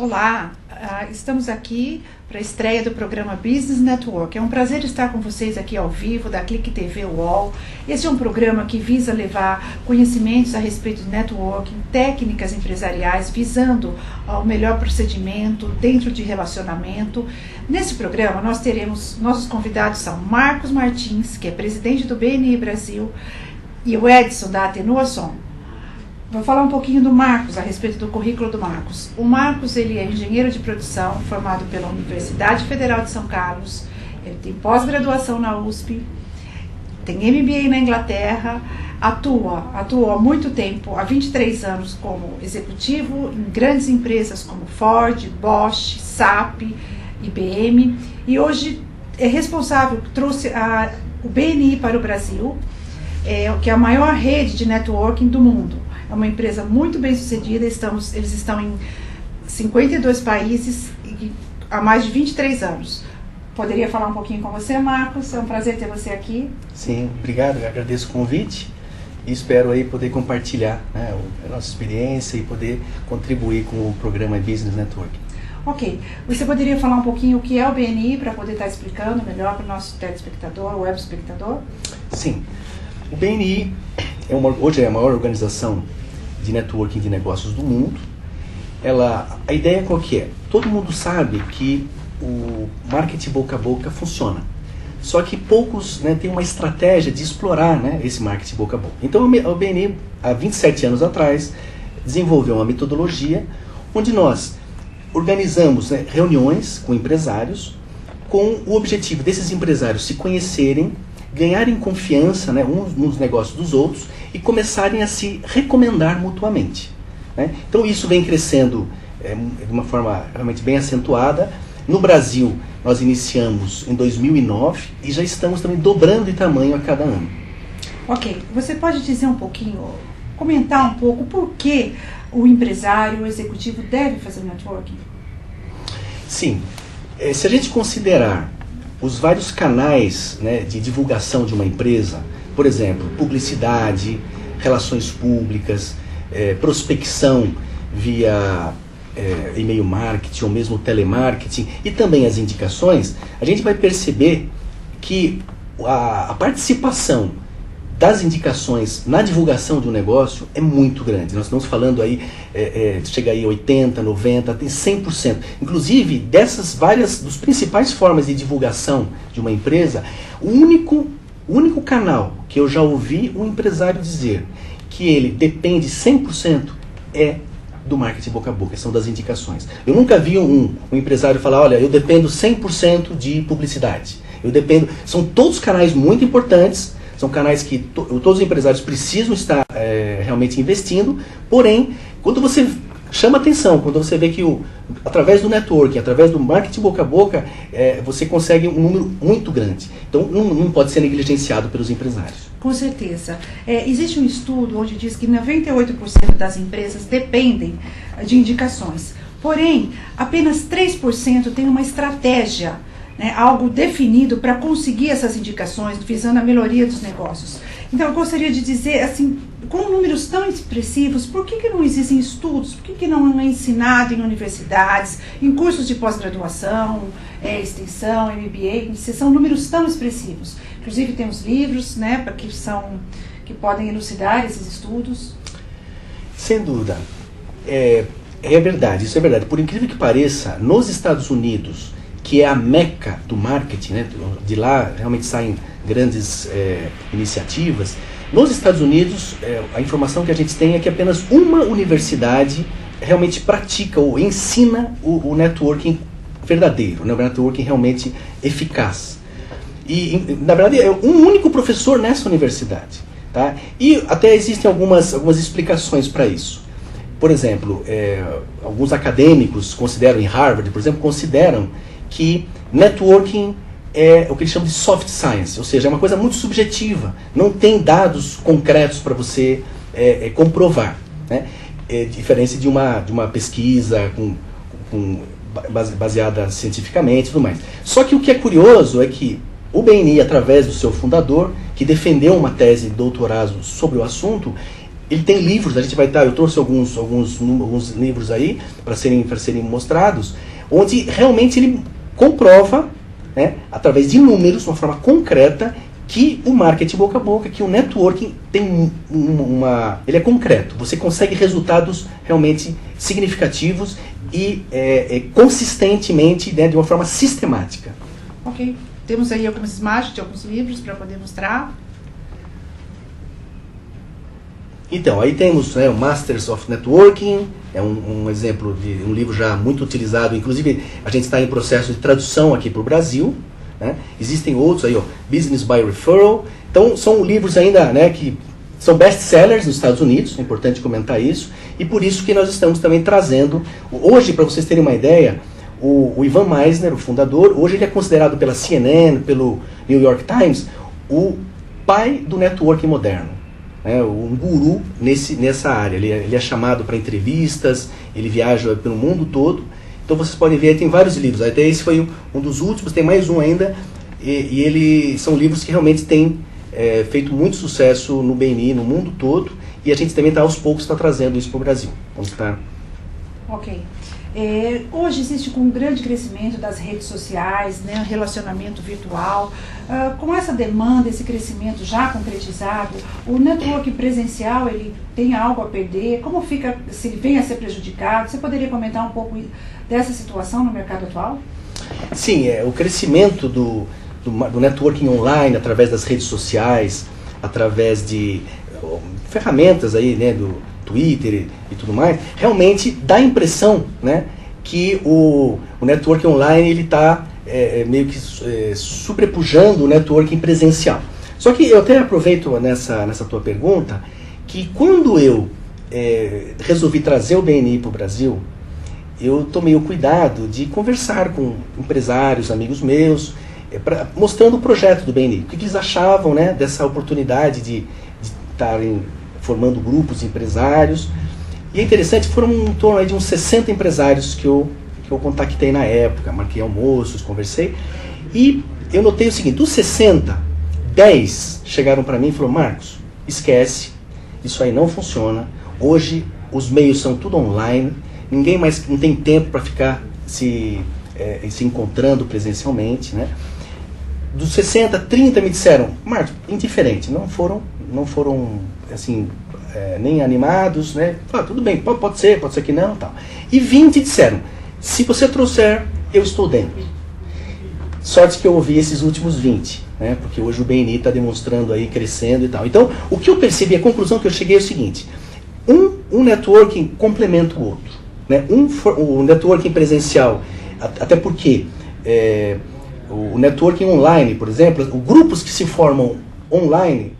Olá, estamos aqui para a estreia do programa Business Network. É um prazer estar com vocês aqui ao vivo da Clique TV UOL. Esse é um programa que visa levar conhecimentos a respeito de networking, técnicas empresariais, visando o melhor procedimento dentro de relacionamento. Nesse programa nós teremos, nossos convidados são Marcos Martins, que é presidente do BNI Brasil, e o Edson da Atenuação. Vou falar um pouquinho do Marcos, a respeito do currículo do Marcos. O Marcos, ele é engenheiro de produção, formado pela Universidade Federal de São Carlos. Ele tem pós-graduação na USP, tem MBA na Inglaterra, atua há muito tempo, há 23 anos, como executivo em grandes empresas como Ford, Bosch, SAP, IBM, e hoje é responsável, trouxe o BNI para o Brasil, que é a maior rede de networking do mundo. É uma empresa muito bem sucedida, eles estão em 52 países há mais de 23 anos. Poderia falar um pouquinho com você, Marcos? É um prazer ter você aqui. Sim, obrigado, eu agradeço o convite e espero aí poder compartilhar, né, a nossa experiência e poder contribuir com o programa Business Network. Ok, você poderia falar um pouquinho o que é o BNI para poder estar explicando melhor para o nosso telespectador, web espectador? Sim, o BNI hoje é a maior organização de networking de negócios do mundo. A ideia qual que é? Todo mundo sabe que o marketing boca a boca funciona. Só que poucos, né, têm uma estratégia de explorar, né, esse marketing boca a boca. Então o BNI, há 27 anos atrás, desenvolveu uma metodologia onde nós organizamos, né, reuniões com empresários com o objetivo desses empresários se conhecerem, ganharem confiança, né, uns nos negócios dos outros e começarem a se recomendar mutuamente, né? Então isso vem crescendo de uma forma realmente bem acentuada. No Brasil, nós iniciamos em 2009 e já estamos também dobrando de tamanho a cada ano. Ok, você pode dizer um pouquinho, comentar um pouco por que o empresário, o executivo deve fazer networking? Sim, se a gente considerar os vários canais, né, de divulgação de uma empresa, por exemplo, publicidade, relações públicas, prospecção via e-mail marketing ou mesmo telemarketing e também as indicações, a gente vai perceber que a participação das indicações na divulgação de um negócio é muito grande. Nós estamos falando aí, chega aí a 80%, 90%, até 100%. Inclusive, dos principais formas de divulgação de uma empresa, o único canal que eu já ouvi um empresário dizer que ele depende 100% é do marketing boca a boca, são das indicações. Eu nunca vi um empresário falar, olha, eu dependo 100% de publicidade. São todos canais muito importantes, são canais que todos os empresários precisam estar realmente investindo, porém, quando você chama atenção, quando você vê que através do networking, através do marketing boca a boca, você consegue um número muito grande. Então, não pode ser negligenciado pelos empresários. Com certeza. Existe um estudo onde diz que 98% das empresas dependem de indicações. Porém, apenas 3% tem uma estratégia, né, algo definido para conseguir essas indicações, visando a melhoria dos negócios. Então, eu gostaria de dizer, assim, com números tão expressivos, por que não existem estudos? Por que não é ensinado em universidades, em cursos de pós-graduação, extensão, MBA? São números tão expressivos. Inclusive, temos livros, né, que podem elucidar esses estudos. Sem dúvida. É verdade, isso é verdade. Por incrível que pareça, nos Estados Unidos, que é a meca do marketing, né, de lá realmente saem grandes iniciativas. Nos Estados Unidos, a informação que a gente tem é que apenas uma universidade realmente pratica ou ensina o networking verdadeiro, né, o networking realmente eficaz. E, na verdade, é um único professor nessa universidade. Tá? E até existem algumas explicações para isso. Por exemplo, alguns acadêmicos consideram, em Harvard, por exemplo, consideram que networking é o que eles chamam de soft science, ou seja, é uma coisa muito subjetiva, não tem dados concretos para você comprovar, né? Diferente de uma pesquisa baseada cientificamente e tudo mais. Só que o que é curioso é que o BNI, através do seu fundador, que defendeu uma tese de doutorado sobre o assunto, Ele tem livros, a gente vai estar, eu trouxe alguns livros aí para serem mostrados, onde realmente ele comprova, né, através de números, de uma forma concreta, que o marketing boca a boca, que o networking tem ele é concreto. Você consegue resultados realmente significativos e consistentemente, né, de uma forma sistemática. Ok. Temos aí algumas imagens de alguns livros para poder mostrar. Então, aí temos, né, o Masters of Networking, é um exemplo de um livro já muito utilizado, inclusive a gente está em processo de tradução aqui para o Brasil, né? Existem outros aí, ó, Business by Referral, então são livros ainda, né, que são best-sellers nos Estados Unidos, é importante comentar isso, e por isso que nós estamos também trazendo, hoje, para vocês terem uma ideia, o Ivan Misner, o fundador, hoje ele é considerado pela CNN, pelo New York Times, o pai do networking moderno. Um guru nessa área. Ele é chamado para entrevistas, ele viaja pelo mundo todo. Então vocês podem ver, tem vários livros. Até esse foi um dos últimos, tem mais um ainda. E são livros que realmente têm feito muito sucesso no BNI, no mundo todo. E a gente também está aos poucos trazendo isso para o Brasil. Vamos estar... Ok. Hoje existe um grande crescimento das redes sociais, né, relacionamento virtual. Com essa demanda, esse crescimento já concretizado, o network presencial ele tem algo a perder? Como fica, se ele vem a ser prejudicado? Você poderia comentar um pouco dessa situação no mercado atual? Sim, o crescimento do networking online através das redes sociais, através de ferramentas aí, né, do Twitter e tudo mais, realmente dá a impressão, né, que o networking online ele está meio que sobrepujando o networking presencial. Só que eu até aproveito nessa tua pergunta que quando eu resolvi trazer o BNI para o Brasil, eu tomei o cuidado de conversar com empresários, amigos meus, mostrando o projeto do BNI, o que eles achavam, né, dessa oportunidade de estarem formando grupos empresários. E é interessante, foram em torno aí de uns 60 empresários que eu contactei na época, marquei almoços, conversei, e eu notei o seguinte, dos 60, 10 chegaram para mim e falaram: Marcos, esquece, isso aí não funciona, hoje os meios são tudo online, ninguém mais não tem tempo para ficar se encontrando presencialmente, né? Dos 60, 30 me disseram: Marcos, indiferente, não foram assim, nem animados, né? Tudo bem, pode ser que não, tal. E 20 disseram: se você trouxer, eu estou dentro. Sorte que eu ouvi esses últimos 20, né? Porque hoje o BNI está demonstrando aí, crescendo e tal. Então, o que eu percebi, a conclusão que eu cheguei é o seguinte: um networking complementa o outro, né? O networking presencial, até porque o networking online, por exemplo, os grupos que se formam online,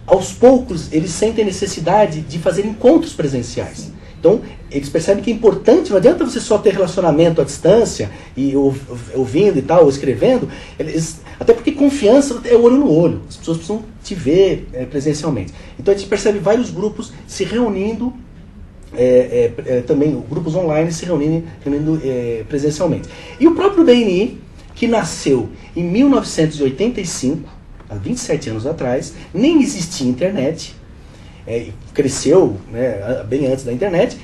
aos poucos eles sentem necessidade de fazer encontros presenciais. Então, eles percebem que é importante, não adianta você só ter relacionamento à distância, e ouvindo e tal, ou escrevendo, até porque confiança é olho no olho, as pessoas precisam te ver presencialmente. Então a gente percebe vários grupos se reunindo, também grupos online se reunindo presencialmente. E o próprio BNI, que nasceu em 1985, há 27 anos atrás, nem existia internet, cresceu, né, bem antes da internet,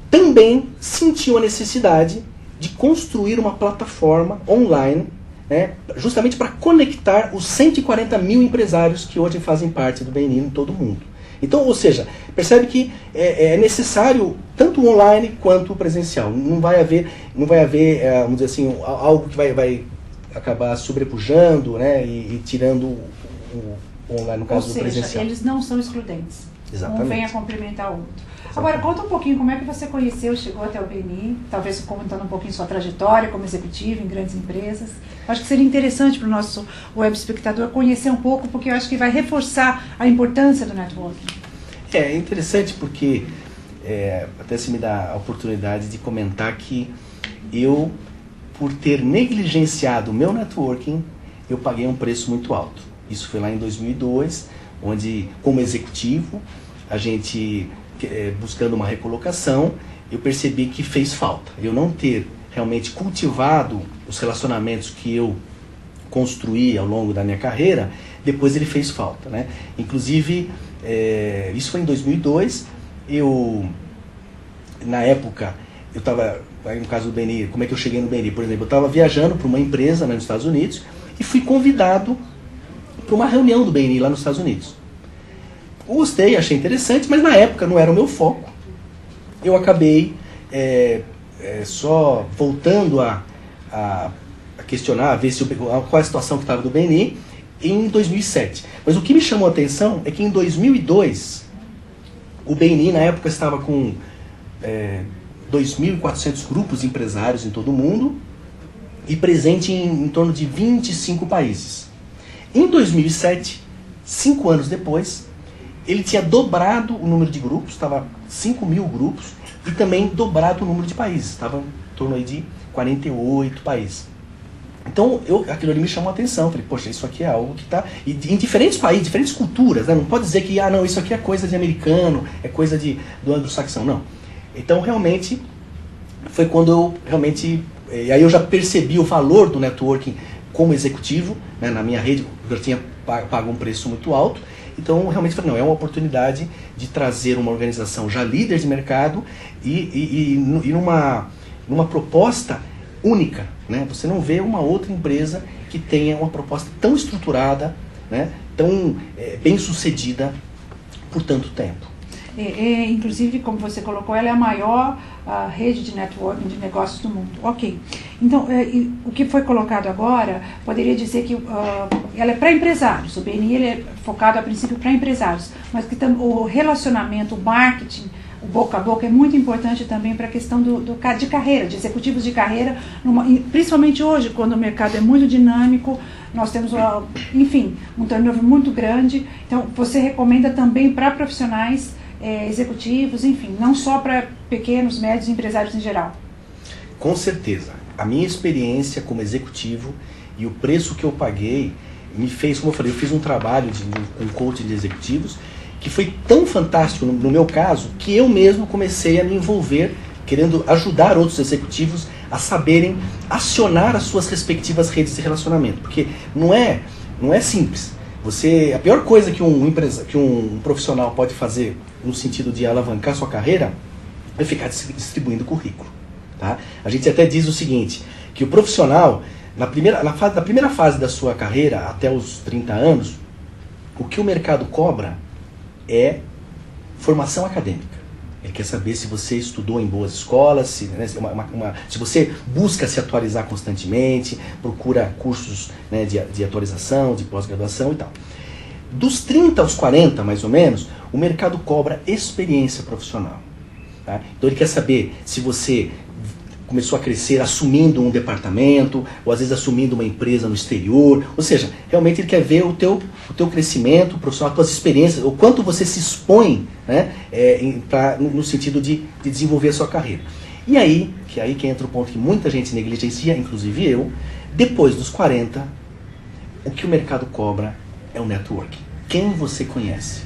também sentiu a necessidade de construir uma plataforma online, né, justamente para conectar os 140 mil empresários que hoje fazem parte do BNI em todo o mundo. Então, ou seja, percebe que é necessário tanto o online quanto o presencial. Não vai haver, vamos dizer assim, algo que vai acabar sobrepujando, né, e tirando o online, no caso do presencial. Eles não são excludentes. Exatamente. Um vem a complementar o outro. Agora, conta um pouquinho como é que você conheceu, chegou até o BNI, talvez comentando um pouquinho sua trajetória como executivo em grandes empresas. Acho que seria interessante para o nosso web espectador conhecer um pouco, porque eu acho que vai reforçar a importância do networking. É interessante porque até se me dá a oportunidade de comentar que eu, por ter negligenciado o meu networking, eu paguei um preço muito alto. Isso foi lá em 2002, onde, como executivo, a gente, buscando uma recolocação, eu percebi que fez falta. Eu não ter realmente cultivado os relacionamentos que eu construí ao longo da minha carreira, depois ele fez falta, né? Inclusive, isso foi em 2002, na época, eu estava, no caso do BNI, como é que eu cheguei no BNI? Por exemplo, eu estava viajando para uma empresa, né, nos Estados Unidos e fui convidado para uma reunião do BNI lá nos Estados Unidos. Gostei, achei interessante, mas na época não era o meu foco. Eu acabei só voltando a questionar, a ver qual é a situação que estava do BNI em 2007. Mas o que me chamou a atenção é que em 2002, o BNI na época estava com 2.400 grupos empresários em todo o mundo e presente em torno de 25 países. Em 2007, 5 anos depois, ele tinha dobrado o número de grupos, estava 5.000 grupos, e também dobrado o número de países, estava em torno aí de 48 países. Então, aquilo ali me chamou a atenção, falei, poxa, isso aqui é algo que está... em diferentes países, diferentes culturas, né? Não pode dizer que, não, isso aqui é coisa de americano, é coisa do anglo-saxão, não. Então, realmente, foi quando eu realmente... aí eu já percebi o valor do networking como executivo, né, na minha rede, eu tinha pago um preço muito alto. Então, realmente, falei, não, é uma oportunidade de trazer uma organização já líder de mercado e numa proposta única, né? Você não vê uma outra empresa que tenha uma proposta tão estruturada, né? Tão bem sucedida por tanto tempo. Inclusive, como você colocou, ela é a maior rede de networking de negócios do mundo. Ok. Então, o que foi colocado agora, poderia dizer que ela é para empresários. O BNI ele é focado, a princípio, para empresários. Mas que o relacionamento, o marketing, o boca a boca é muito importante também para a questão de carreira, de executivos de carreira, principalmente hoje, quando o mercado é muito dinâmico, nós temos, enfim, um turnover muito grande. Então, você recomenda também para profissionais executivos, enfim, não só para pequenos, médios empresários em geral? Com certeza. A minha experiência como executivo e o preço que eu paguei me fez, como eu falei, eu fiz um trabalho com coaching de executivos que foi tão fantástico no meu caso que eu mesmo comecei a me envolver querendo ajudar outros executivos a saberem acionar as suas respectivas redes de relacionamento, porque não é simples. A pior coisa que um profissional pode fazer no sentido de alavancar sua carreira é ficar distribuindo currículo. Tá? A gente até diz o seguinte, que o profissional, na primeira fase da sua carreira, até os 30 anos, o que o mercado cobra é formação acadêmica. Ele quer saber se você estudou em boas escolas, se você busca se atualizar constantemente, procura cursos, né, de atualização, de pós-graduação e tal. Dos 30 aos 40, mais ou menos, o mercado cobra experiência profissional. Tá? Então ele quer saber se você começou a crescer assumindo um departamento, ou às vezes assumindo uma empresa no exterior. Ou seja, realmente ele quer ver o teu crescimento profissional, as tuas experiências, o quanto você se expõe, né, no sentido de desenvolver a sua carreira. E aí que entra o ponto que muita gente negligencia, inclusive eu, depois dos 40, o que o mercado cobra é o networking. Quem você conhece?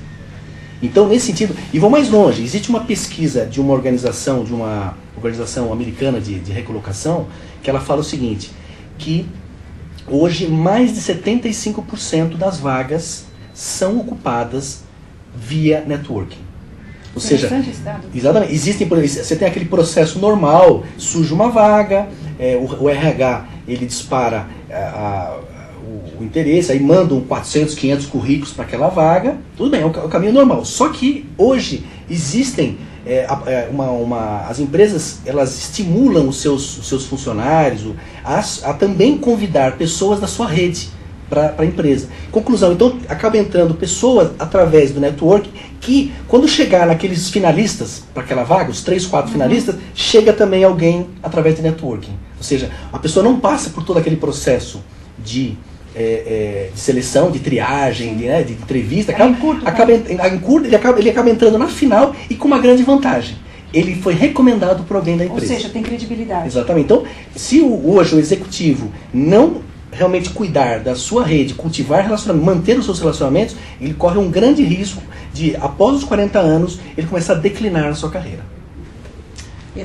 Então, nesse sentido, e vou mais longe, existe uma pesquisa de uma organização americana de recolocação, que ela fala o seguinte, que hoje mais de 75% das vagas são ocupadas via networking. Ou seja, exatamente, você tem aquele processo normal, surge uma vaga, o RH ele dispara o interesse, aí mandam 400, 500 currículos para aquela vaga, tudo bem, é o caminho normal. Só que hoje existem, as empresas, elas estimulam os seus funcionários a também convidar pessoas da sua rede para a empresa. Conclusão, então acaba entrando pessoas através do network que, quando chegar naqueles finalistas para aquela vaga, os 3, 4 finalistas, chega também alguém através de networking. Ou seja, a pessoa não passa por todo aquele processo de seleção, de triagem, de entrevista, ele acaba entrando na final e com uma grande vantagem. Ele foi recomendado por alguém da empresa. Ou seja, tem credibilidade. Exatamente. Então, se hoje o executivo não realmente cuidar da sua rede, cultivar relacionamento, manter os seus relacionamentos, ele corre um grande risco de, após os 40 anos, ele começar a declinar na sua carreira.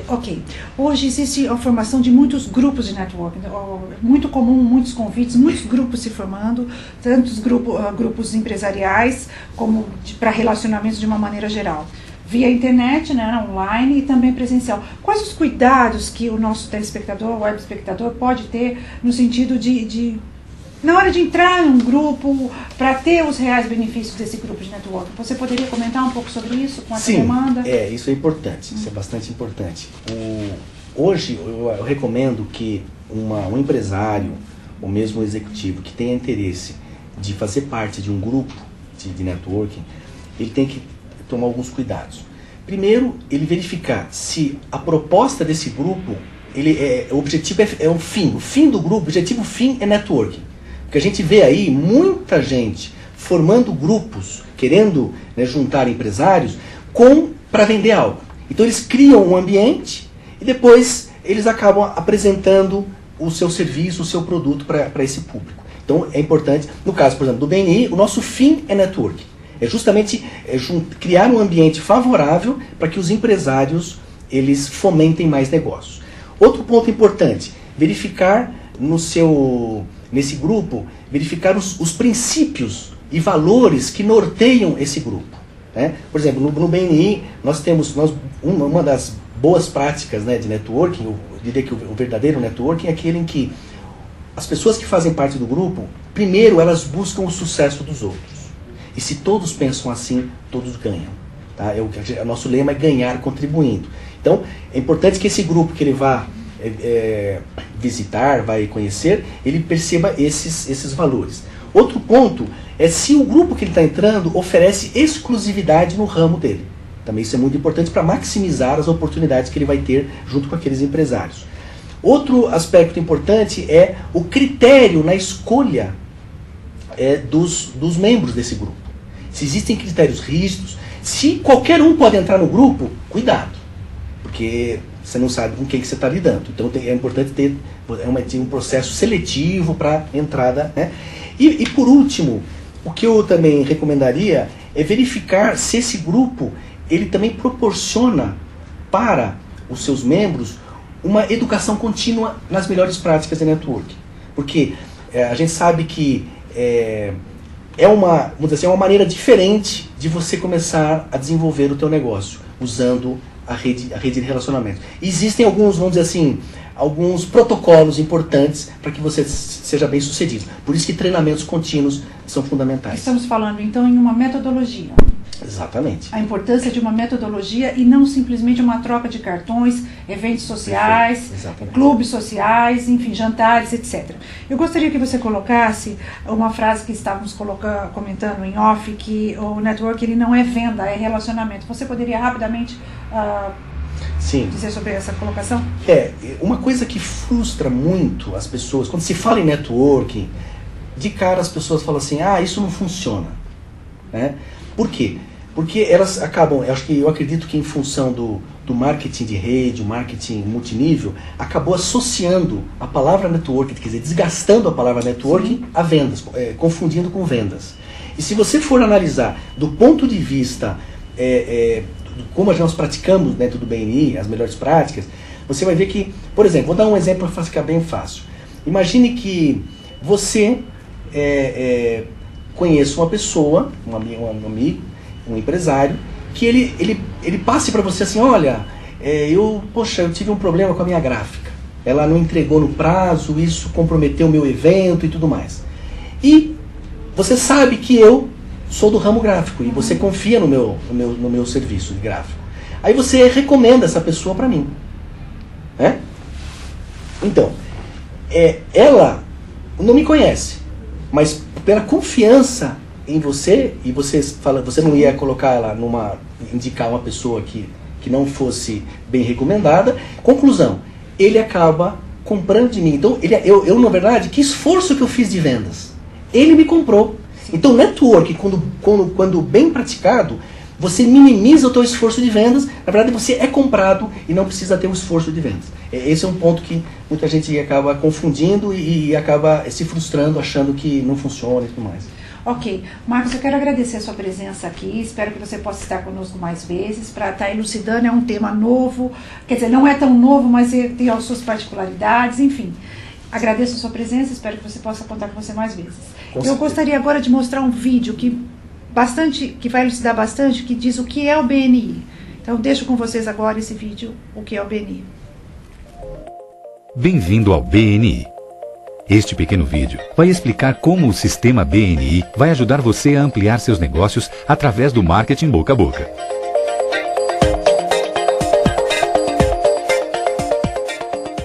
Ok. Hoje existe a formação de muitos grupos de networking. Muito comum, muitos convites, muitos grupos se formando, tantos grupos empresariais como para relacionamentos de uma maneira geral. via internet, né, online e também presencial. Quais os cuidados que o nosso telespectador, web espectador, pode ter no sentido de na hora de entrar em um grupo, para ter os reais benefícios desse grupo de networking? Você poderia comentar um pouco sobre isso, com essa demanda? Sim, isso é importante, isso é bastante importante. Hoje, eu recomendo que um empresário, ou mesmo um executivo, que tenha interesse de fazer parte de um grupo de networking, ele tem que tomar alguns cuidados. Primeiro, ele verificar se a proposta desse grupo, o objetivo é o fim do grupo, o objetivo fim é networking. Porque a gente vê aí muita gente formando grupos, querendo, né, juntar empresários para vender algo. Então eles criam um ambiente e depois eles acabam apresentando o seu serviço, o seu produto para esse público. Então é importante, no caso, por exemplo, do BNI, o nosso fim é networking. É justamente criar um ambiente favorável para que os empresários eles fomentem mais negócios. Outro ponto importante, verificar nesse grupo, verificar os princípios e valores que norteiam esse grupo. Né? Por exemplo, no BNI, nós temos uma das boas práticas, né, de networking, eu diria que o verdadeiro networking é aquele em que as pessoas que fazem parte do grupo, primeiro elas buscam o sucesso dos outros. E se todos pensam assim, todos ganham. Tá? O nosso lema é ganhar contribuindo. Então, é importante que esse grupo que ele vá visitar, vai conhecer, ele perceba esses valores. Outro ponto é se o grupo que ele está entrando oferece exclusividade no ramo dele. Também isso é muito importante para maximizar as oportunidades que ele vai ter junto com aqueles empresários. Outro aspecto importante é o critério na escolha dos membros desse grupo. Se existem critérios rígidos, se qualquer um pode entrar no grupo, cuidado, porque você não sabe com quem que você está lidando. Então é importante ter um processo seletivo para entrada. Né? E por último, o que eu também recomendaria é verificar se esse grupo ele também proporciona para os seus membros uma educação contínua nas melhores práticas de networking. Porque a gente sabe que vamos dizer assim, uma maneira diferente de você começar a desenvolver o teu negócio, usando a rede de relacionamento. Existem alguns, vamos dizer assim, alguns protocolos importantes para que você seja bem sucedido. Por isso que treinamentos contínuos são fundamentais. Estamos falando então em uma metodologia. Exatamente. A importância de uma metodologia e não simplesmente uma troca de cartões, eventos sociais, clubes sociais, enfim, jantares, etc. Eu gostaria que você colocasse uma frase que estávamos comentando em off, que o network ele não é venda, é relacionamento. Você poderia rapidamente dizer sobre essa colocação? Uma coisa que frustra muito as pessoas, quando se fala em networking, de cara as pessoas falam assim, isso não funciona. Né? Por quê? Porque elas acabam, eu acredito que em função do marketing de rede, o marketing multinível, acabou associando a palavra networking, quer dizer, desgastando a palavra networking a vendas, confundindo com vendas. E se você for analisar do ponto de vista como nós praticamos dentro do BNI, as melhores práticas, você vai ver que, por exemplo, vou dar um exemplo para ficar bem fácil. Imagine que você conheça uma pessoa, um amigo, um empresário, que ele passe para você assim, olha, eu tive um problema com a minha gráfica. Ela não entregou no prazo, isso comprometeu o meu evento e tudo mais. E você sabe que eu sou do ramo gráfico e você confia no meu serviço de gráfico. Aí você recomenda essa pessoa para mim. Então, ela não me conhece, mas pela confiança em você, e você não ia colocar ela indicar uma pessoa que não fosse bem recomendada. Conclusão, ele acaba comprando de mim. Então, eu na verdade, que esforço que eu fiz de vendas? Ele me comprou. Então, network, quando bem praticado, você minimiza o teu esforço de vendas. Na verdade, você é comprado e não precisa ter um esforço de vendas. Esse é um ponto que muita gente acaba confundindo e acaba se frustrando, achando que não funciona e tudo mais. Ok. Marcos, eu quero agradecer a sua presença aqui. Espero que você possa estar conosco mais vezes para estar elucidando. É um tema novo, quer dizer, não é tão novo, mas tem as suas particularidades, enfim. Agradeço a sua presença, espero que você possa contar com você mais vezes. Eu gostaria agora de mostrar um vídeo que vai elucidar bastante, que diz o que é o BNI. Então deixo com vocês agora esse vídeo, o que é o BNI. Bem-vindo ao BNI. Este pequeno vídeo vai explicar como o sistema BNI vai ajudar você a ampliar seus negócios através do marketing boca a boca.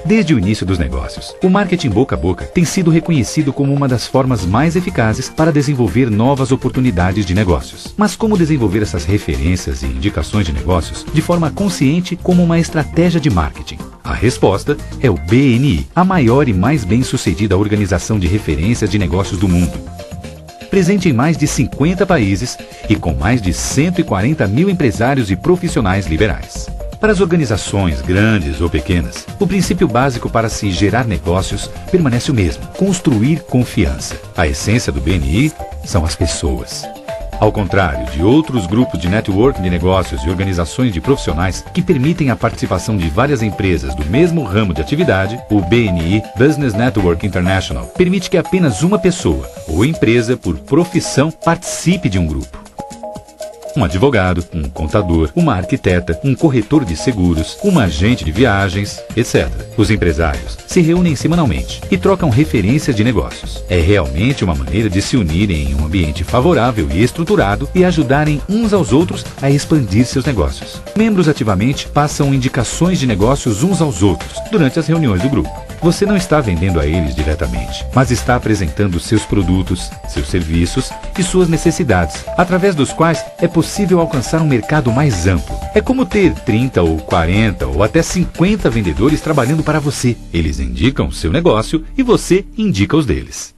Desde o início dos negócios, o marketing boca a boca tem sido reconhecido como uma das formas mais eficazes para desenvolver novas oportunidades de negócios. Mas como desenvolver essas referências e indicações de negócios de forma consciente como uma estratégia de marketing? A resposta é o BNI, a maior e mais bem-sucedida organização de referências de negócios do mundo. Presente em mais de 50 países e com mais de 140 mil empresários e profissionais liberais. Para as organizações grandes ou pequenas, o princípio básico para se gerar negócios permanece o mesmo: construir confiança. A essência do BNI são as pessoas. Ao contrário de outros grupos de networking de negócios e organizações de profissionais que permitem a participação de várias empresas do mesmo ramo de atividade, o BNI, Business Network International, permite que apenas uma pessoa ou empresa por profissão participe de um grupo. Um advogado, um contador, uma arquiteta, um corretor de seguros, um agente de viagens, etc. Os empresários se reúnem semanalmente e trocam referências de negócios. É realmente uma maneira de se unirem em um ambiente favorável e estruturado e ajudarem uns aos outros a expandir seus negócios. Membros ativamente passam indicações de negócios uns aos outros durante as reuniões do grupo. Você não está vendendo a eles diretamente, mas está apresentando seus produtos, seus serviços e suas necessidades, através dos quais é possível alcançar um mercado mais amplo. É como ter 30 ou 40 ou até 50 vendedores trabalhando para você. Eles indicam o seu negócio e você indica os deles.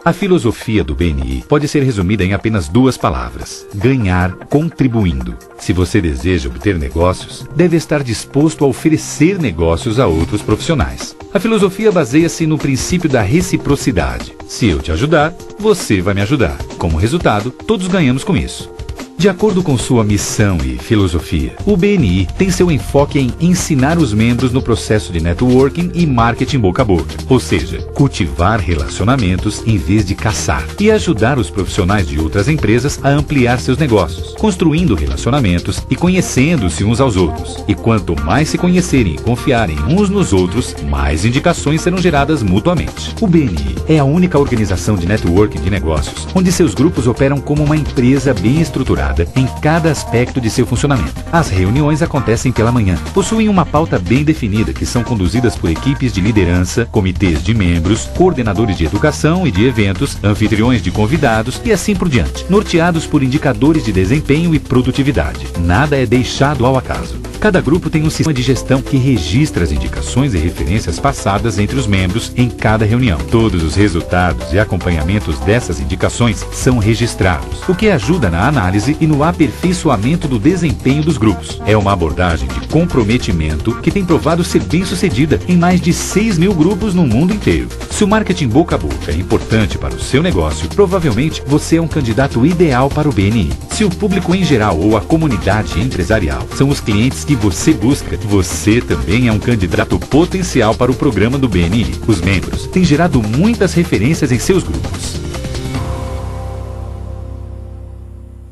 A filosofia do BNI pode ser resumida em apenas 2 palavras: ganhar contribuindo. Se você deseja obter negócios, deve estar disposto a oferecer negócios a outros profissionais. A filosofia baseia-se no princípio da reciprocidade. Se eu te ajudar, você vai me ajudar. Como resultado, todos ganhamos com isso. De acordo com sua missão e filosofia, o BNI tem seu enfoque em ensinar os membros no processo de networking e marketing boca a boca, ou seja, cultivar relacionamentos em vez de caçar, e ajudar os profissionais de outras empresas a ampliar seus negócios, construindo relacionamentos e conhecendo-se uns aos outros. E quanto mais se conhecerem e confiarem uns nos outros, mais indicações serão geradas mutuamente. O BNI é a única organização de networking de negócios onde seus grupos operam como uma empresa bem estruturada em cada aspecto de seu funcionamento. As reuniões acontecem pela manhã, possuem uma pauta bem definida que são conduzidas por equipes de liderança, comitês de membros, coordenadores de educação e de eventos, anfitriões de convidados e assim por diante, norteados por indicadores de desempenho e produtividade. Nada é deixado ao acaso. Cada grupo tem um sistema de gestão que registra as indicações e referências passadas entre os membros em cada reunião. Todos os resultados e acompanhamentos dessas indicações são registrados, o que ajuda na análise e no aperfeiçoamento do desempenho dos grupos. É uma abordagem de comprometimento que tem provado ser bem-sucedida em mais de 6 mil grupos no mundo inteiro. Se o marketing boca a boca é importante para o seu negócio, provavelmente você é um candidato ideal para o BNI. Se o público em geral ou a comunidade empresarial são os clientes que você busca, você também é um candidato potencial para o programa do BNI. Os membros têm gerado muitas referências em seus grupos.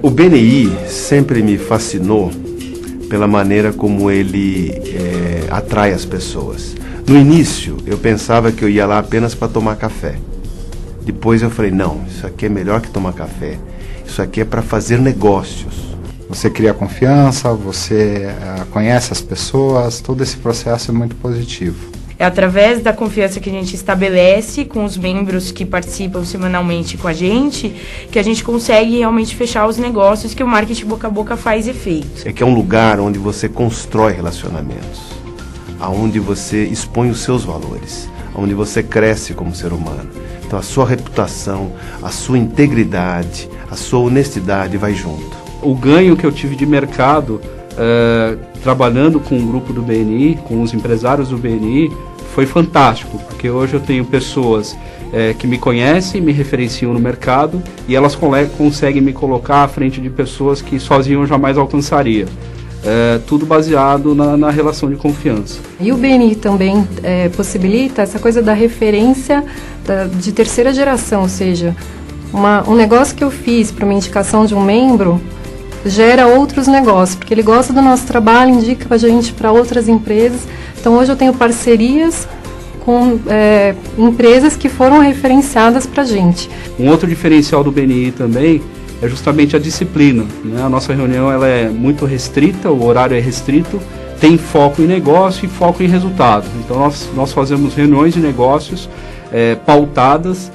O BNI sempre me fascinou pela maneira como ele atrai as pessoas. No início, eu pensava que eu ia lá apenas para tomar café. Depois eu falei, não, isso aqui é melhor que tomar café. Isso aqui é para fazer negócios. Você cria confiança, você conhece as pessoas, todo esse processo é muito positivo. É através da confiança que a gente estabelece com os membros que participam semanalmente com a gente que a gente consegue realmente fechar os negócios que o marketing boca a boca faz efeito. É que é um lugar onde você constrói relacionamentos, onde você expõe os seus valores, onde você cresce como ser humano. Então a sua reputação, a sua integridade, a sua honestidade vai junto. O ganho que eu tive de mercado trabalhando com o grupo do BNI, com os empresários do BNI, foi fantástico, porque hoje eu tenho pessoas que me conhecem, me referenciam no mercado e elas conseguem me colocar à frente de pessoas que sozinho eu jamais alcançaria. Tudo baseado na relação de confiança. E o BNI também possibilita essa coisa da referência de terceira geração, ou seja, um negócio que eu fiz para uma indicação de um membro gera outros negócios, porque ele gosta do nosso trabalho, indica a gente para outras empresas. Então hoje eu tenho parcerias com empresas que foram referenciadas para a gente. Um outro diferencial do BNI também é justamente a disciplina, né? A nossa reunião ela é muito restrita, o horário é restrito, tem foco em negócio e foco em resultado. Então nós fazemos reuniões de negócios pautadas,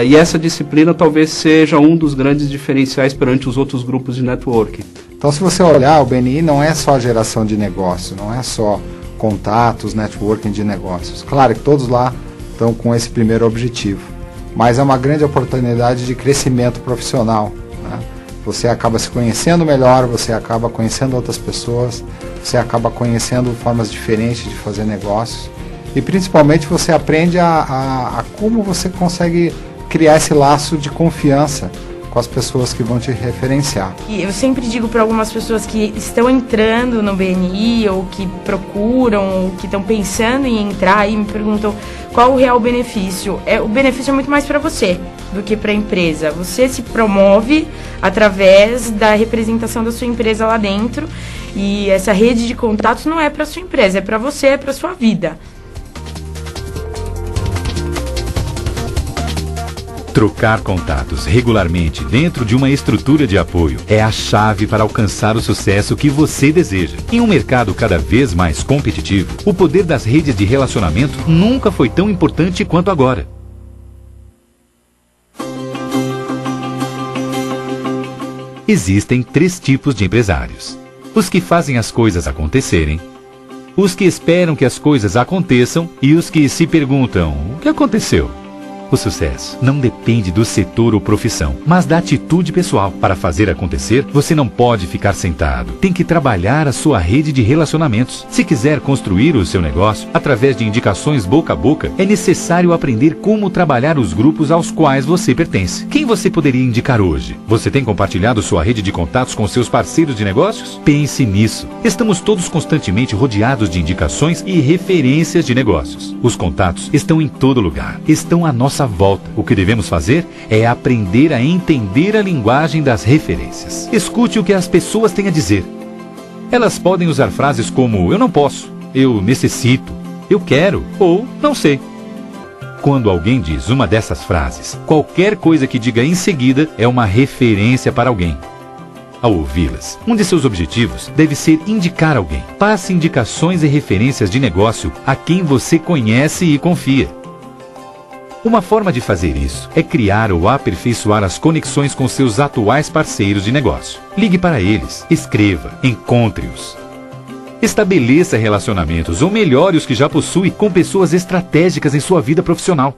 e essa disciplina talvez seja um dos grandes diferenciais perante os outros grupos de networking. Então, se você olhar, o BNI não é só geração de negócio, não é só contatos, networking de negócios. Claro que todos lá estão com esse primeiro objetivo, mas é uma grande oportunidade de crescimento profissional, né? Você acaba se conhecendo melhor, você acaba conhecendo outras pessoas, você acaba conhecendo formas diferentes de fazer negócios e principalmente você aprende a como você consegue criar esse laço de confiança com as pessoas que vão te referenciar. E eu sempre digo para algumas pessoas que estão entrando no BNI ou que procuram, ou que estão pensando em entrar e me perguntam qual o real benefício. O benefício é muito mais para você do que para a empresa. Você se promove através da representação da sua empresa lá dentro e essa rede de contatos não é para sua empresa, é para você, é para sua vida. Trocar contatos regularmente dentro de uma estrutura de apoio é a chave para alcançar o sucesso que você deseja. Em um mercado cada vez mais competitivo, o poder das redes de relacionamento nunca foi tão importante quanto agora. Existem 3 tipos de empresários: os que fazem as coisas acontecerem, os que esperam que as coisas aconteçam e os que se perguntam: o que aconteceu? O sucesso não depende do setor ou profissão, mas da atitude pessoal. Para fazer acontecer, você não pode ficar sentado. Tem que trabalhar a sua rede de relacionamentos. Se quiser construir o seu negócio através de indicações boca a boca, é necessário aprender como trabalhar os grupos aos quais você pertence. Quem você poderia indicar hoje? Você tem compartilhado sua rede de contatos com seus parceiros de negócios? Pense nisso. Estamos todos constantemente rodeados de indicações e referências de negócios. Os contatos estão em todo lugar. Estão à nossa volta. O que devemos fazer é aprender a entender a linguagem das referências. Escute o que as pessoas têm a dizer. Elas podem usar frases como eu não posso, eu necessito, eu quero ou não sei. Quando alguém diz uma dessas frases, qualquer coisa que diga em seguida é uma referência para alguém. Ao ouvi-las, um de seus objetivos deve ser indicar alguém. Passe indicações e referências de negócio a quem você conhece e confia. Uma forma de fazer isso é criar ou aperfeiçoar as conexões com seus atuais parceiros de negócio. Ligue para eles, escreva, encontre-os. Estabeleça relacionamentos ou melhore os que já possui com pessoas estratégicas em sua vida profissional.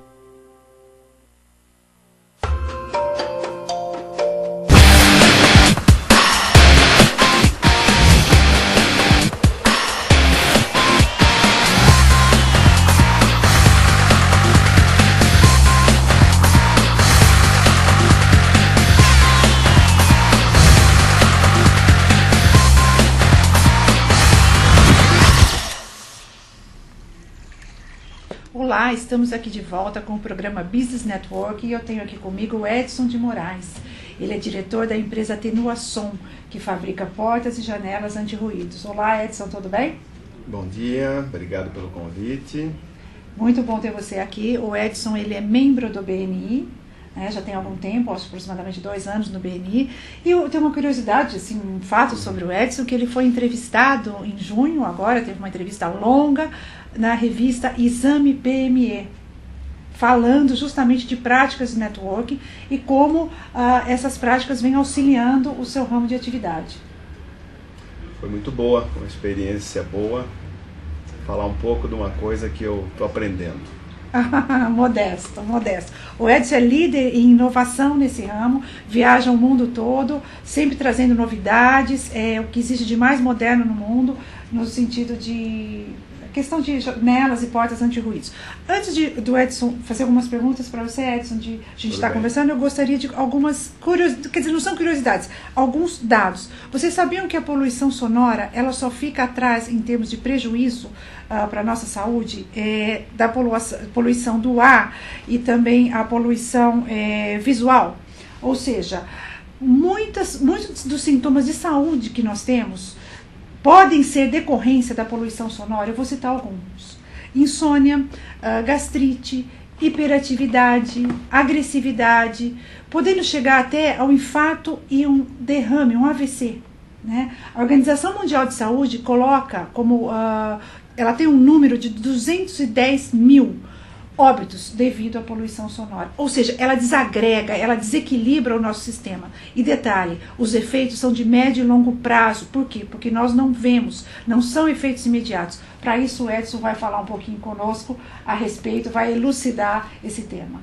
Olá, estamos aqui de volta com o programa Business Network e eu tenho aqui comigo o Edson de Moraes. Ele é diretor da empresa Atenuação, que fabrica portas e janelas anti-ruídos. Olá, Edson, tudo bem? Bom dia, obrigado pelo convite. Muito bom ter você aqui. O Edson, ele é membro do BNI, né, já tem algum tempo, aproximadamente 2 anos no BNI. E eu tenho uma curiosidade, assim, um fato sobre o Edson, que ele foi entrevistado em junho, agora teve uma entrevista longa, na revista Exame PME, falando justamente de práticas de networking e como essas práticas vêm auxiliando o seu ramo de atividade. Foi muito boa, uma experiência boa, falar um pouco de uma coisa que eu estou aprendendo. Modesto. O Edson é líder em inovação nesse ramo, viaja o mundo todo, sempre trazendo novidades, o que existe de mais moderno no mundo, no sentido de questão de janelas e portas anti-ruídos. Antes do Edson fazer algumas perguntas para você, Edson, a gente está conversando, eu gostaria de algumas curiosidades, quer dizer, não são curiosidades, alguns dados. Vocês sabiam que a poluição sonora, ela só fica atrás em termos de prejuízo para a nossa saúde, da poluição do ar e também a poluição visual? Ou seja, muitos dos sintomas de saúde que nós temos podem ser decorrência da poluição sonora. Eu vou citar alguns: insônia, gastrite, hiperatividade, agressividade, podendo chegar até ao infarto e um derrame, um AVC. Né? A Organização Mundial de Saúde coloca como... ela tem um número de 210 mil óbitos devido à poluição sonora. Ou seja, ela desagrega, ela desequilibra o nosso sistema. E detalhe, os efeitos são de médio e longo prazo. Por quê? Porque nós não vemos, não são efeitos imediatos. Para isso o Edson vai falar um pouquinho conosco a respeito, vai elucidar esse tema.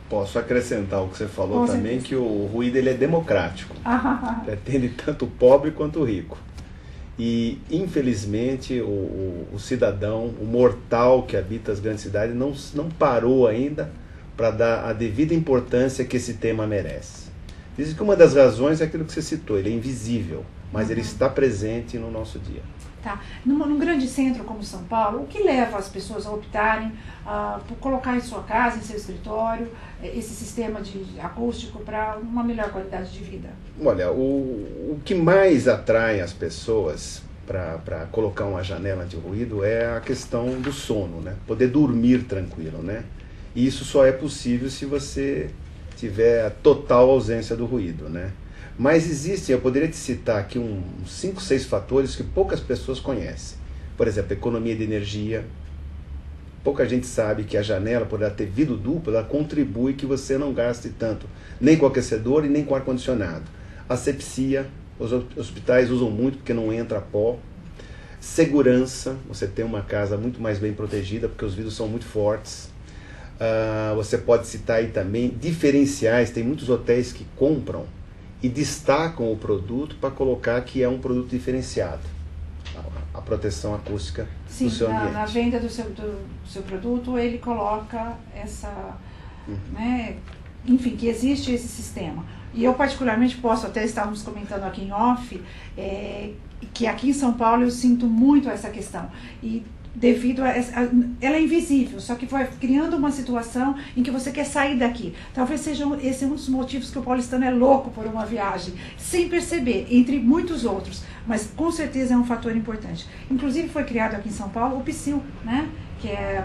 Posso acrescentar o que você falou também, que o ruído ele é democrático. Atende tanto o pobre quanto o rico. E, infelizmente, o cidadão, o mortal que habita as grandes cidades, não parou ainda para dar a devida importância que esse tema merece. Dizem que uma das razões é aquilo que você citou, ele é invisível, mas ele está presente no nosso dia. Tá. Num grande centro como São Paulo, o que leva as pessoas a optarem por colocar em sua casa, em seu escritório, esse sistema de acústico para uma melhor qualidade de vida? Olha, o que mais atrai as pessoas para colocar uma janela anti-ruído é a questão do sono, né? Poder dormir tranquilo, né? E isso só é possível se você tiver a total ausência do ruído, né? Mas existem, eu poderia te citar aqui uns 5, 6 fatores que poucas pessoas conhecem. Por exemplo, economia de energia. Pouca gente sabe que a janela, por ela ter vidro duplo, ela contribui que você não gaste tanto, nem com aquecedor e nem com ar-condicionado. Asepsia, os hospitais usam muito porque não entra pó. Segurança, você tem uma casa muito mais bem protegida porque os vidros são muito fortes. Você pode citar aí também diferenciais, tem muitos hotéis que compram e destacam o produto para colocar que é um produto diferenciado, a proteção acústica do seu ambiente. Na venda do seu produto, ele coloca essa... né, enfim, que existe esse sistema. E eu particularmente posso, até estávamos comentando aqui em off, que aqui em São Paulo eu sinto muito essa questão. E devido ela é invisível, só que vai criando uma situação em que você quer sair daqui. Talvez seja esse um dos motivos que o paulistano é louco por uma viagem, sem perceber, entre muitos outros, mas com certeza é um fator importante. Inclusive foi criado aqui em São Paulo o PSIL, né? Que é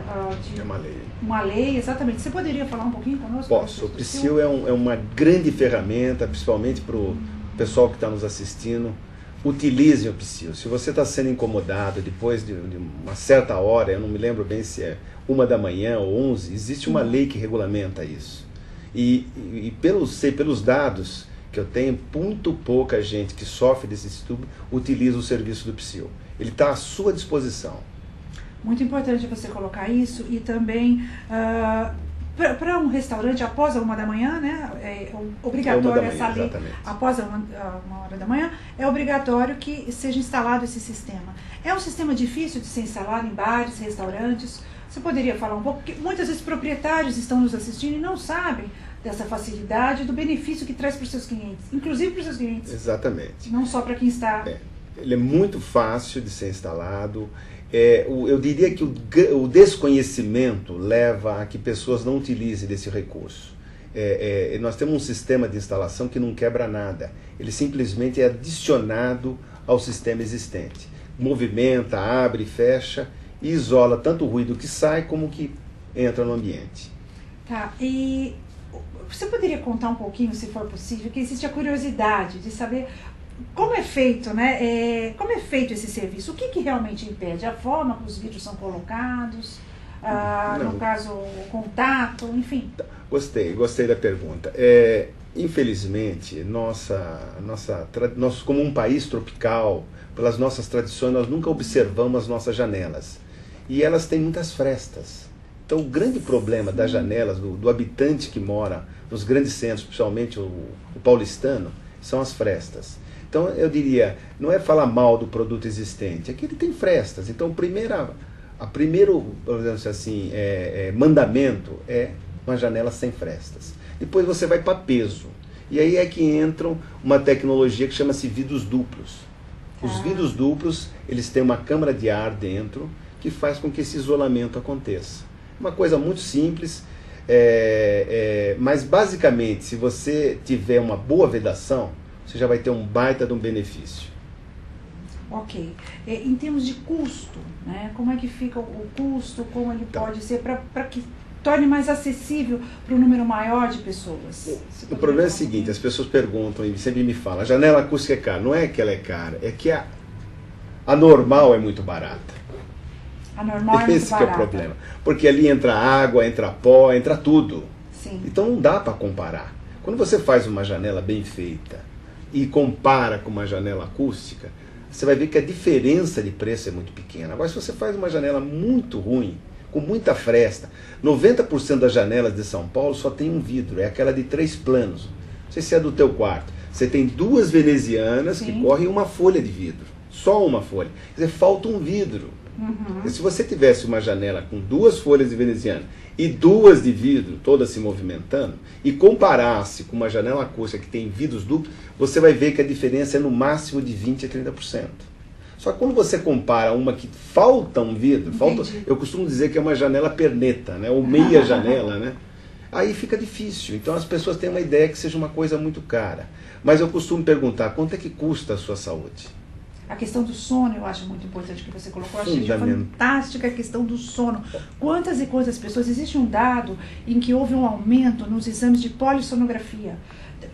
uma lei. Uma lei, exatamente. Você poderia falar um pouquinho conosco? Posso. O PSIL é uma grande ferramenta, principalmente para o pessoal que está nos assistindo. Utilizem o PSIL. Se você está sendo incomodado depois de uma certa hora, eu não me lembro bem se é 1 da manhã ou 11, existe uma lei que regulamenta isso. E pelos dados que eu tenho, muito pouca gente que sofre desse distúrbio utiliza o serviço do PSIL. Ele está à sua disposição. Muito importante você colocar isso e também... para um restaurante, após a 1 da manhã, né, é obrigatório essa lei, após a 1 da manhã, é obrigatório que seja instalado esse sistema. É um sistema difícil de ser instalado em bares, restaurantes. Você poderia falar um pouco, porque muitas vezes proprietários estão nos assistindo e não sabem dessa facilidade, do benefício que traz para os seus clientes, inclusive para os seus clientes. Exatamente. Não só para quem está... Ele é muito fácil de ser instalado. Eu diria que o desconhecimento leva a que pessoas não utilizem desse recurso. Nós temos um sistema de instalação que não quebra nada. Ele simplesmente é adicionado ao sistema existente. Movimenta, abre, fecha e isola tanto o ruído que sai como o que entra no ambiente. Tá, e você poderia contar um pouquinho, se for possível, que existe a curiosidade de saber... como é feito, né? Como é feito esse serviço? O que realmente impede? A forma que os vidros são colocados, no caso, o contato, enfim. Gostei da pergunta. Infelizmente, nós como um país tropical, pelas nossas tradições, nós nunca observamos as nossas janelas. E elas têm muitas frestas. Então, o grande problema das janelas, do habitante que mora nos grandes centros, principalmente o paulistano, são as frestas. Então, eu diria, não é falar mal do produto existente, é que ele tem frestas. Então, o primeiro assim, mandamento é uma janela sem frestas. Depois você vai para peso. E aí é que entra uma tecnologia que chama-se vidros duplos. Os vidros duplos, eles têm uma câmara de ar dentro que faz com que esse isolamento aconteça. Uma coisa muito simples. Mas basicamente, se você tiver uma boa vedação, você já vai ter um baita de um benefício. Ok. Em termos de custo, né? Como é que fica o custo, como ele pode ser para que torne mais acessível para um número maior de pessoas? O problema é o seguinte, as pessoas perguntam e sempre me falam, a janela acústica é cara. Não é que ela é cara, é que a normal é muito barata. A normal é muito Esse que é o barata. problema. Porque ali entra água, entra pó, entra tudo. Sim. Então não dá para comparar. Quando você faz uma janela bem feita e compara com uma janela acústica, você vai ver que a diferença de preço é muito pequena. Agora, se você faz uma janela muito ruim, com muita fresta, 90% das janelas de São Paulo só tem um vidro, é aquela de 3 planos. Não sei se é do teu quarto. Você tem 2 venezianas que correm uma folha de vidro. Só uma folha. Quer dizer, falta um vidro. E se você tivesse uma janela com 2 folhas de veneziana e 2 de vidro, todas se movimentando, e comparasse com uma janela acústica que tem vidros duplos, você vai ver que a diferença é no máximo de 20% a 30%. Só que quando você compara uma que falta um vidro, eu costumo dizer que é uma janela perneta, né? Ou meia janela, né? Aí fica difícil. Então as pessoas têm uma ideia que seja uma coisa muito cara. Mas eu costumo perguntar, quanto é que custa a sua saúde? A questão do sono eu acho muito importante que você colocou. Eu achei Fundamental. fantástica a questão do sono. Quantas e quantas pessoas... Existe um dado em que houve um aumento nos exames de polissonografia.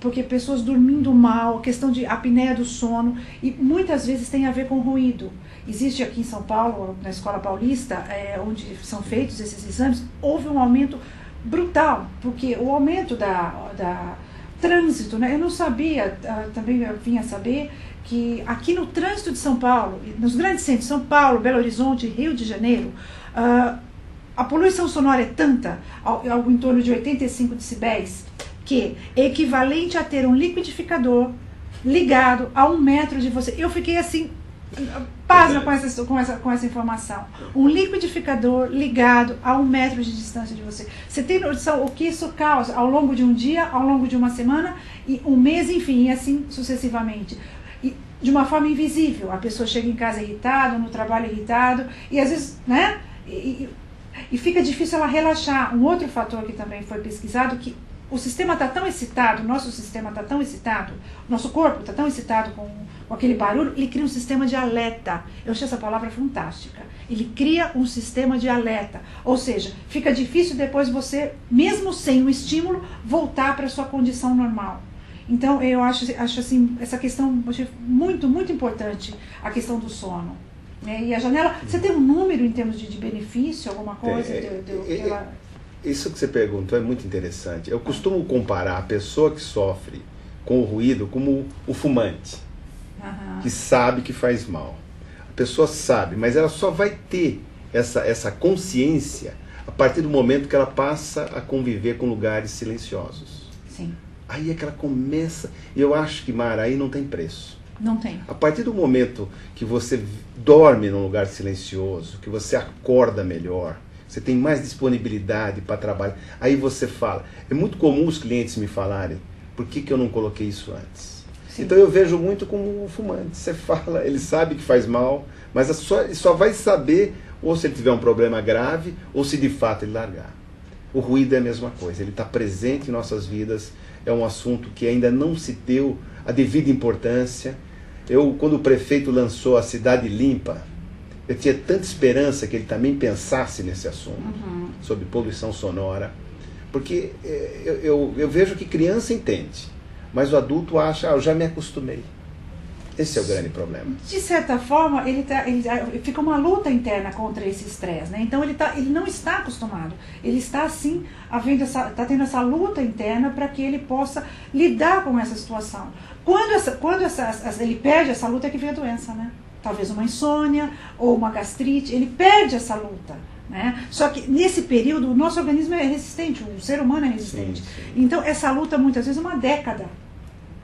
Porque pessoas dormindo mal, a questão de apneia do sono, e muitas vezes tem a ver com ruído. Existe aqui em São Paulo, na Escola Paulista, onde são feitos esses exames, houve um aumento brutal, porque o aumento da trânsito, né? Eu não sabia, também eu vim a saber que aqui no trânsito de São Paulo, nos grandes centros, São Paulo, Belo Horizonte, Rio de Janeiro, a poluição sonora é tanta, algo em torno de 85 decibéis, que é equivalente a ter um liquidificador ligado a 1 metro de você. Eu fiquei assim, pasma com essa informação. Um liquidificador ligado a 1 metro de distância de você. Você tem noção o que isso causa ao longo de um dia, ao longo de uma semana, e um mês, enfim, e assim sucessivamente. E de uma forma invisível. A pessoa chega em casa irritada, no trabalho irritado, e às vezes, né? E fica difícil ela relaxar. Um outro fator que também foi pesquisado, que o sistema está tão excitado, nosso sistema está tão excitado, nosso corpo está tão excitado com aquele barulho, ele cria um sistema de alerta. Eu achei essa palavra fantástica. Ele cria um sistema de alerta. Ou seja, fica difícil depois você, mesmo sem o estímulo, voltar para a sua condição normal. Então, eu acho assim, essa questão achei muito, muito importante, a questão do sono. E a janela, você tem um número em termos de benefício, alguma coisa? Isso que você perguntou é muito interessante. Eu costumo comparar a pessoa que sofre com o ruído como o fumante, que sabe que faz mal. A pessoa sabe, mas ela só vai ter essa consciência a partir do momento que ela passa a conviver com lugares silenciosos. Sim. Aí é que ela começa, e eu acho que, Mara, aí não tem preço. Não tem. A partir do momento que você dorme num lugar silencioso, que você acorda melhor, você tem mais disponibilidade para trabalhar, aí você fala. É muito comum os clientes me falarem, por que eu não coloquei isso antes? Sim. Então eu vejo muito como um fumante. Você fala, ele sabe que faz mal, mas ele só vai saber ou se ele tiver um problema grave, ou se de fato ele largar. O ruído é a mesma coisa, ele está presente em nossas vidas, é um assunto que ainda não se deu a devida importância. Quando o prefeito lançou a Cidade Limpa, eu tinha tanta esperança que ele também pensasse nesse assunto, sobre poluição sonora, porque eu vejo que criança entende, mas o adulto acha, eu já me acostumei. Esse é o grande problema. De certa forma, fica uma luta interna contra esse estresse, né? Então ele não está acostumado. Ele está assim, está tendo essa luta interna para que ele possa lidar com essa situação. Quando ele perde essa luta é que vem a doença, né? Talvez uma insônia ou uma gastrite, ele perde essa luta, né? Só que nesse período o nosso organismo é resistente, o ser humano é resistente. Sim. Então essa luta muitas vezes é uma década.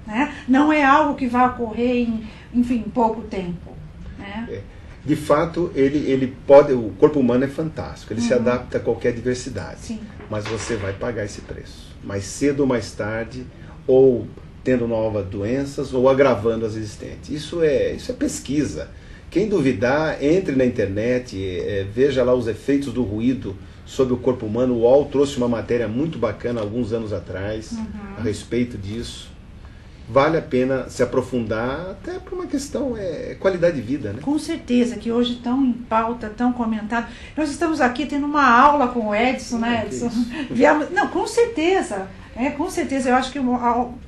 Né? Não é algo que vai ocorrer em pouco tempo. Né? De fato, o corpo humano é fantástico, ele se adapta a qualquer diversidade. Sim. Mas você vai pagar esse preço. Mais cedo ou mais tarde, ou tendo novas doenças, ou agravando as existentes. Isso é pesquisa. Quem duvidar, entre na internet, veja lá os efeitos do ruído sobre o corpo humano. O UOL trouxe uma matéria muito bacana alguns anos atrás a respeito disso. Vale a pena se aprofundar, até por uma questão, qualidade de vida, né? Com certeza, que hoje tão em pauta, tão comentado. Nós estamos aqui tendo uma aula com o Edson, né, Edson? Não, com certeza. Com certeza. Eu acho que,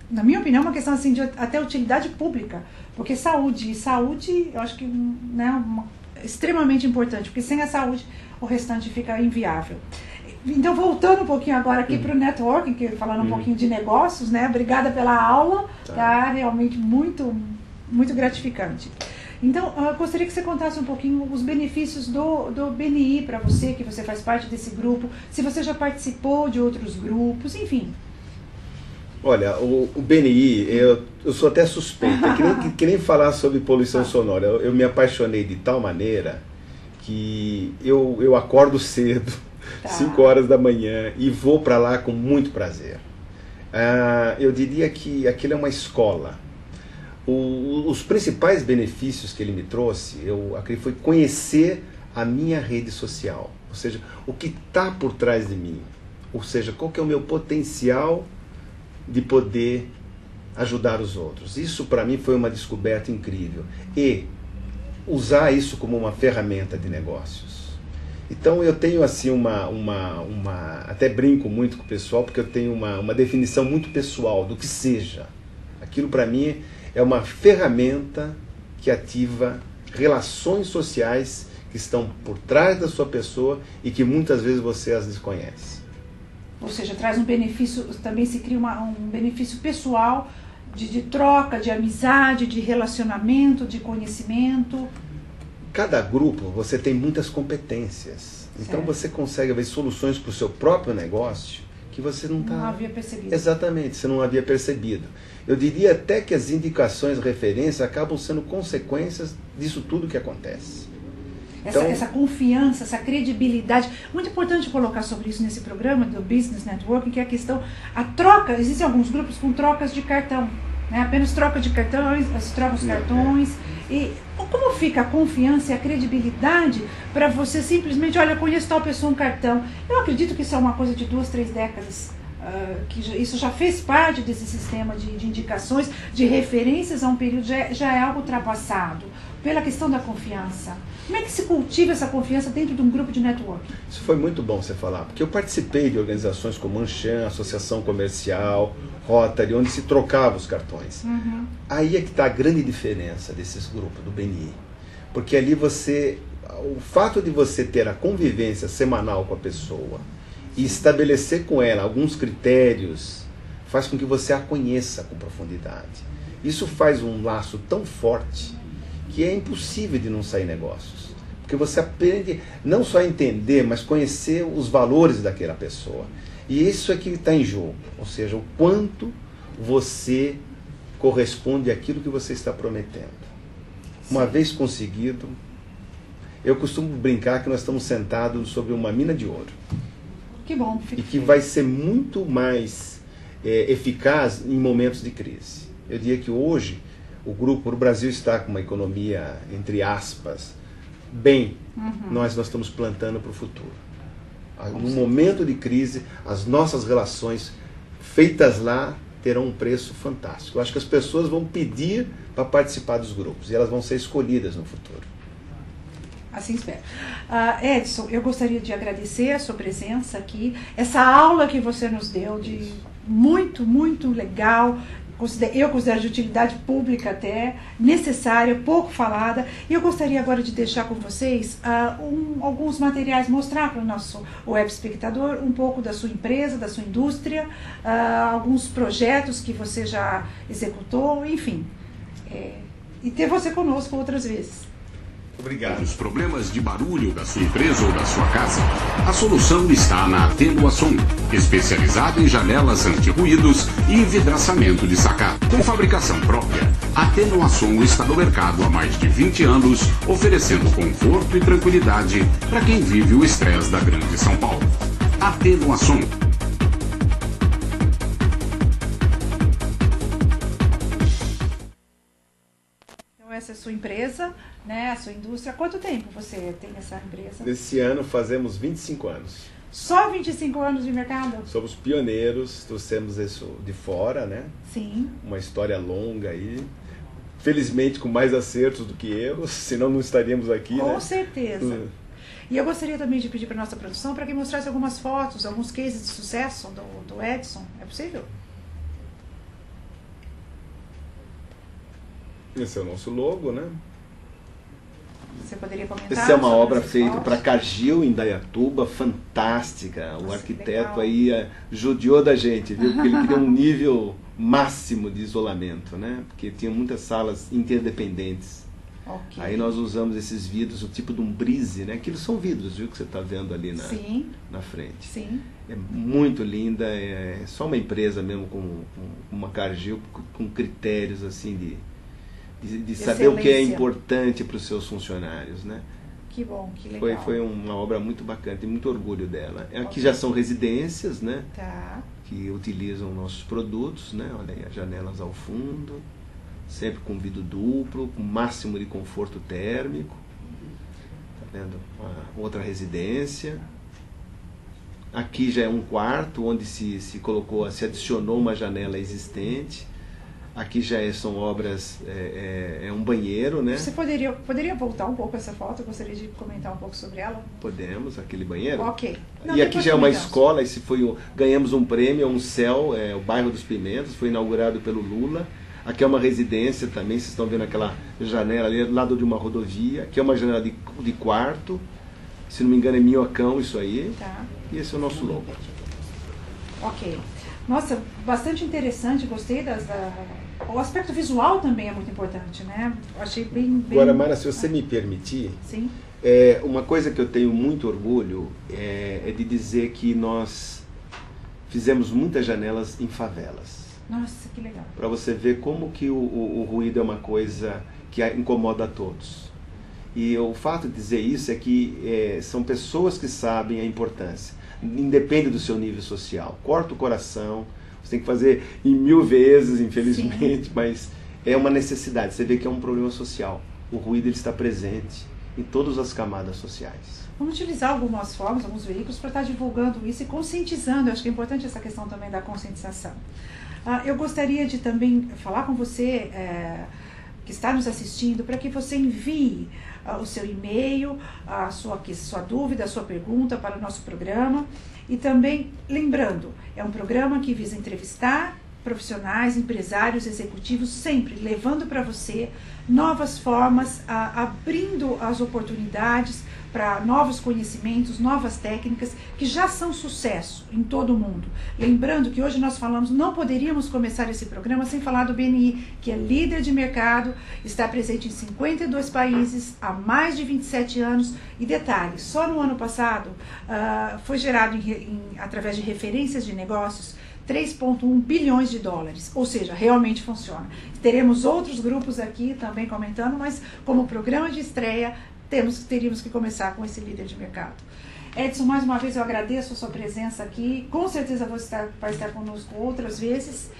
na minha opinião, é uma questão assim, de até utilidade pública. Porque saúde, eu acho que, né, extremamente importante. Porque sem a saúde, o restante fica inviável. Então, voltando um pouquinho agora aqui para o networking, falando um pouquinho de negócios, né? Obrigada pela aula, tá? Realmente muito, muito gratificante. Então, eu gostaria que você contasse um pouquinho os benefícios do BNI para você, que você faz parte desse grupo, se você já participou de outros grupos, enfim. Olha, o BNI, eu sou até suspeito, que nem falar sobre poluição sonora. Eu me apaixonei de tal maneira que eu acordo cedo, 5 horas da manhã, e vou para lá com muito prazer. Eu diria que aquilo é uma escola. Os principais benefícios que ele me trouxe, eu acredito, foi conhecer a minha rede social. Ou seja, o que está por trás de mim. Ou seja, qual que é o meu potencial de poder ajudar os outros. Isso para mim foi uma descoberta incrível. E usar isso como uma ferramenta de negócios. Então eu tenho assim até brinco muito com o pessoal, porque eu tenho uma definição muito pessoal do que seja. Aquilo para mim é uma ferramenta que ativa relações sociais que estão por trás da sua pessoa e que muitas vezes você as desconhece. Ou seja, traz um benefício, também se cria um benefício pessoal de troca, de amizade, de relacionamento, de conhecimento. Cada grupo você tem muitas competências. Então você consegue ver soluções para o seu próprio negócio que você não havia percebido. Exatamente, você não havia percebido. Eu diria até que as indicações, referências, acabam sendo consequências disso tudo que acontece. Essa confiança, essa credibilidade. Muito importante colocar sobre isso nesse programa do Business Networking, que é a questão, a troca. Existem alguns grupos com trocas de cartão, né? Apenas troca de cartões, as trocas de cartões. E como fica a confiança e a credibilidade para você simplesmente, olha, eu conheço tal pessoa um cartão. Eu acredito que isso é uma coisa de 2, 3 décadas. Isso já fez parte desse sistema de indicações, de referências a um período, já é algo ultrapassado, pela questão da confiança. Como é que se cultiva essa confiança dentro de um grupo de networking? Isso foi muito bom você falar, porque eu participei de organizações como Anshan, Associação Comercial, Rotary, onde se trocava os cartões. Aí é que está a grande diferença desses grupos do BNI. Porque ali o fato de você ter a convivência semanal com a pessoa e estabelecer com ela alguns critérios, faz com que você a conheça com profundidade. Isso faz um laço tão forte que é impossível de não sair negócios. Porque você aprende não só a entender, mas conhecer os valores daquela pessoa. E isso é que está em jogo. Ou seja, o quanto você corresponde àquilo que você está prometendo. Uma vez conseguido, eu costumo brincar que nós estamos sentados sobre uma mina de ouro. Que bom. E que vai ser muito mais eficaz em momentos de crise. Eu diria que hoje o Brasil está com uma economia, entre aspas, bem. Nós estamos plantando para o futuro. No momento de crise, as nossas relações feitas lá terão um preço fantástico. Eu acho que as pessoas vão pedir para participar dos grupos e elas vão ser escolhidas no futuro. Assim espero. Edson, eu gostaria de agradecer a sua presença aqui, essa aula que você nos deu, de muito, muito legal. Eu considero de utilidade pública até, necessária, pouco falada. E eu gostaria agora de deixar com vocês alguns materiais, mostrar para o nosso web espectador um pouco da sua empresa, da sua indústria, alguns projetos que você já executou, enfim. E ter você conosco outras vezes. Obrigado. Os problemas de barulho da sua empresa ou da sua casa, a solução está na Atenuação, especializada em janelas anti-ruídos e envidraçamento de sacada. Com fabricação própria, a Atenuação está no mercado há mais de 20 anos, oferecendo conforto e tranquilidade para quem vive o estresse da grande São Paulo. Atenuação. essa sua empresa, né, a sua indústria. Há quanto tempo você tem essa empresa? Nesse ano fazemos 25 anos. Só 25 anos de mercado? Somos pioneiros, trouxemos isso de fora, né? Sim. Uma história longa aí. Felizmente com mais acertos do que erros, senão não estaríamos aqui, né? Com certeza. E eu gostaria também de pedir para nossa produção para que mostrasse algumas fotos, alguns cases de sucesso do Edson. É possível? Esse é o nosso logo, né? Você poderia comentar? Essa é uma sobre obra essas feita fotos? para Cargill, em Indaiatuba, fantástica. O Nossa, arquiteto legal. aí judiou da gente, viu? Porque ele queria um nível máximo de isolamento, né? Porque tinha muitas salas interdependentes. Ok. Aí nós usamos esses vidros, o tipo de um brise, né? Aqueles são vidros, viu? Que você está vendo ali Sim, na frente. sim. É muito linda, é só uma empresa mesmo com uma Cargill com critérios assim de saber o que é Excelência. importante para os seus funcionários, né? Que bom, que legal. Foi uma obra muito bacana, tenho muito orgulho dela. Aqui já são residências, né? Tá. Que utilizam nossos produtos, né? Olha aí as janelas ao fundo, sempre com vidro duplo, com máximo de conforto térmico. Tá vendo? Uma outra residência. Aqui já é um quarto onde se adicionou uma janela existente. Aqui já são obras, é um banheiro, né? Você poderia voltar um pouco essa foto? Eu gostaria de comentar um pouco sobre ela. Podemos, aquele banheiro. Ok. Não, E aqui depois já é uma comentamos. escola, ganhamos um prêmio, um CEL, o bairro dos Pimentos, foi inaugurado pelo Lula. Aqui é uma residência também, vocês estão vendo aquela janela ali do lado de uma rodovia. Aqui é uma janela de quarto, se não me engano é minhocão isso aí. Tá. E esse é o nosso logo. Ok. Nossa, bastante interessante, gostei o aspecto visual também é muito importante, né? Eu achei bem... Agora, Mara, se você me permitir, Sim. uma coisa que eu tenho muito orgulho é de dizer que nós fizemos muitas janelas em favelas. Nossa, que legal. Para você ver como que o ruído é uma coisa que incomoda a todos. E o fato de dizer isso é que são pessoas que sabem a importância, independe do seu nível social. Corta o coração, você tem que fazer em 1000 vezes, infelizmente, sim, mas é uma necessidade. Você vê que é um problema social. O ruído ele está presente em todas as camadas sociais. Vamos utilizar algumas formas, alguns veículos para estar divulgando isso e conscientizando. Eu acho que é importante essa questão também da conscientização. Eu gostaria de também falar com você que está nos assistindo, para que você envie o seu e-mail, a sua dúvida, a sua pergunta para o nosso programa. E também, lembrando, é um programa que visa entrevistar profissionais, empresários, executivos, sempre levando para você novas formas, abrindo as oportunidades para novos conhecimentos, novas técnicas que já são sucesso em todo o mundo. Lembrando que hoje nós falamos, não poderíamos começar esse programa sem falar do BNI, que é líder de mercado, está presente em 52 países há mais de 27 anos. E detalhe, só no ano passado foi gerado através de referências de negócios 3,1 bilhões de dólares, ou seja, realmente funciona. Teremos outros grupos aqui também comentando, mas como programa de estreia, teríamos que começar com esse líder de mercado. Edson, mais uma vez eu agradeço a sua presença aqui, com certeza você vai estar conosco outras vezes.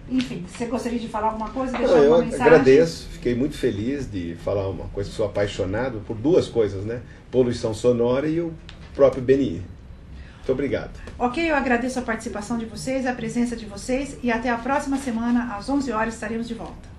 Enfim, você gostaria de falar alguma coisa, deixar alguma mensagem? Eu agradeço, fiquei muito feliz de falar uma coisa, sou apaixonado por duas coisas, né? Poluição sonora e o próprio BNI. Muito obrigado. Ok, eu agradeço a participação de vocês, a presença de vocês e até a próxima semana, às 11 horas, estaremos de volta.